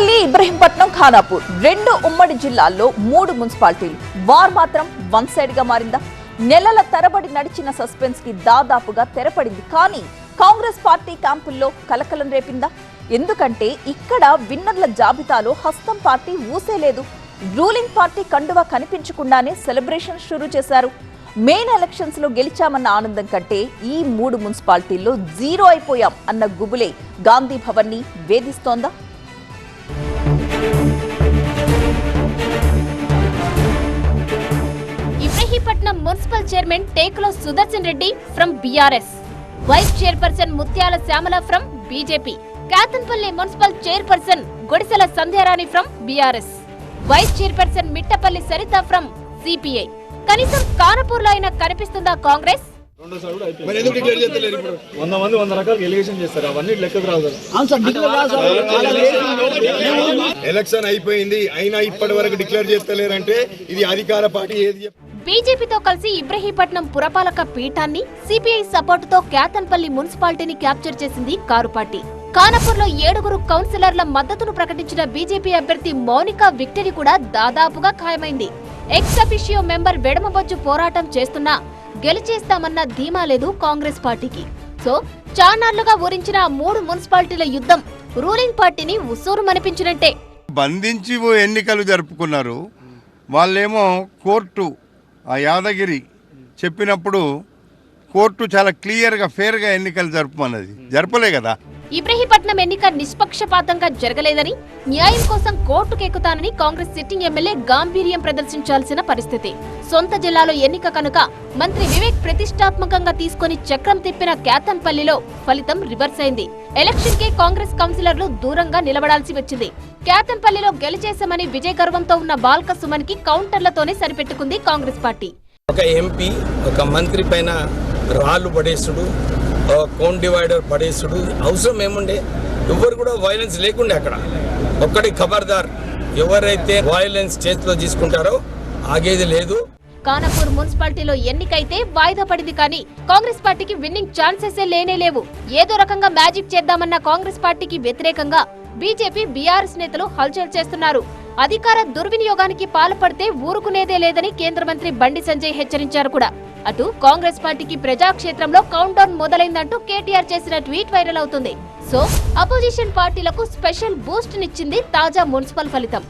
కేతంపల్లి, ఇబ్రహీంపట్నం, ఖానాపూర్ రెండు ఉమ్మడి జిల్లాల్లో 3 మున్సిపాలిటీలు. వార్ మాత్రం వన్ సైడ్ గా మారిందా? నెలల తరబడి నడిచిన సస్పెన్స్ కి దాదాపుగా తెరపడింది. కానీ కాంగ్రెస్ పార్టీ క్యాంపుల్లో కలకలం రేపిందా? ఎందుకంటే ఇక్కడ విన్నర్ల జాబితాలో హస్తం పార్టీ ఊసేలేదు. రూలింగ్ పార్టీ కండువా కనిపించకుండానే సెలబ్రేషన్ షురూ చేశారు. మెయిన్ ఎలక్షన్స్ లో గెలిచామన్న ఆనందం కంటే ఈ 3 మున్సిపాలిటీల్లో జీరో అయిపోయాం అన్న గుబులే గాంధీ భవన్ ని వేధిస్తోందా? ఇబ్రహీంపట్నం మున్సిపల్ చైర్మన్ టేకులో Sudarshan Reddy from BRS, vice chairperson Mutyala Shyamala from BJP, Ketampalli municipal chairperson Gudisela Sandhyarani from BRS, vice chairperson Mittapalli Saritha from CPI. కనీసం కానపూర్లో అయినా కనిపిస్తుందా కాంగ్రెస్? ఎలక్షన్ అయిపోయింది అయినా ఇప్పటి వరకు డిక్లేర్ చేస్తలేరంటే ఇది అధికార పార్టీ ఏది? బీజేపీతో కలిసి ఇబ్రహీంపట్నం పురపాలక పీఠాన్ని, సిపిఐ సపోర్టుతో కేతన్పల్లి మున్సిపాలిటీని క్యాప్చర్ చేసింది కారు పార్టీ. కానపూర్లో 7 కౌన్సిలర్ల మద్దతును ప్రకటించిన బీజేపీ అభ్యర్థి మౌనిక విక్టరీ కూడా దాదాపుగా ఖాయమైంది. ఎక్స్ అఫిషియో మెంబర్ వెడమబొచ్చు పోరాటం చేస్తున్నా గెలిచేస్తామన్న ధీమా లేదు కాంగ్రెస్ పార్టీకి. సో చానాళ్లుగా ఊరించిన 3 మున్సిపాలిటీల యుద్ధం రూలింగ్ పార్టీని ఉసూరుమనిపించినట్టే. బంధించి ఎన్నికలు జరుపుకున్నారు. వాళ్ళేమో కోర్టు ఆ యాదగిరి చెప్పినప్పుడు కోర్టు చాలా క్లియర్గా ఫేర్గా ఎన్నికలు జరపమన్నది, జరపలే కదా. ఇబ్రహీంపట్నం ఎన్నిక నిష్పక్షపాతంగా జరగలేదని, న్యాయం కోసం కోర్టుకెక్కుతానని కాంగ్రెస్ సిట్టింగ్ ఎమ్మెల్యే గాంభీర్యం ప్రదర్శించాల్సిన పరిస్థితి. సొంత జిల్లాలో ఎన్నిక కనుక మంత్రి వివేక్ ప్రతిష్టాత్మకంగా తీసుకుని చక్రం తిప్పిన కేతన్పల్లిలో ఫలితం రివర్స్ అయింది. ఎలక్షన్ కే కాంగ్రెస్ కౌన్సిలర్లు దూరంగా నిలబడాల్సి వచ్చింది. కేతన్పల్లిలో గెలిచేశామని విజయ గర్వంతో ఉన్న బాల్క సుమన్ కి కౌంటర్లతోనే సరిపెట్టుకుంది కాంగ్రెస్ పార్టీ. ఒక ఎంపీ ఒక మంత్రి పైన రాళ్లు పడేసుడు, కోన్ డివైడర్ పడేసుడు అవసరం ఏముండే? ఎవరు కూడా వైలెన్స్ లేకుండే అక్కడ. ఒక్కటి ఖబర్దార్, ఎవరైతే వైలెన్స్ చేతిలో తీసుకుంటారో ఆగేది లేదు. కానపూర్ మున్సిపాలిటీలో ఎన్నికైతే వాయిదా పడింది. కానీ కాంగ్రెస్ పార్టీకి విన్నింగ్ ఛాన్సెసే లేనే లేవు. ఏదో రకంగా మ్యాజిక్ చేద్దామన్న కాంగ్రెస్ పార్టీకి వ్యతిరేకంగా బీజేపీ, బీఆర్ఎస్ నేతలు హల్చల్ చేస్తున్నారు. అధికార దుర్వినియోగానికి పాల్పడితే ఊరుకునేదే లేదని కేంద్ర మంత్రి బండి సంజయ్ హెచ్చరించారు కూడా. అటు కాంగ్రెస్ పార్టీకి ప్రజాక్షేత్రంలో కౌంట్ డౌన్ మొదలైందంటూ కేటీఆర్ చేసిన ట్వీట్ వైరల్ అవుతుంది. సో అపోజిషన్ పార్టీలకు స్పెషల్ బూస్ట్ నిచ్చింది తాజా మున్సిపల్ ఫలితం.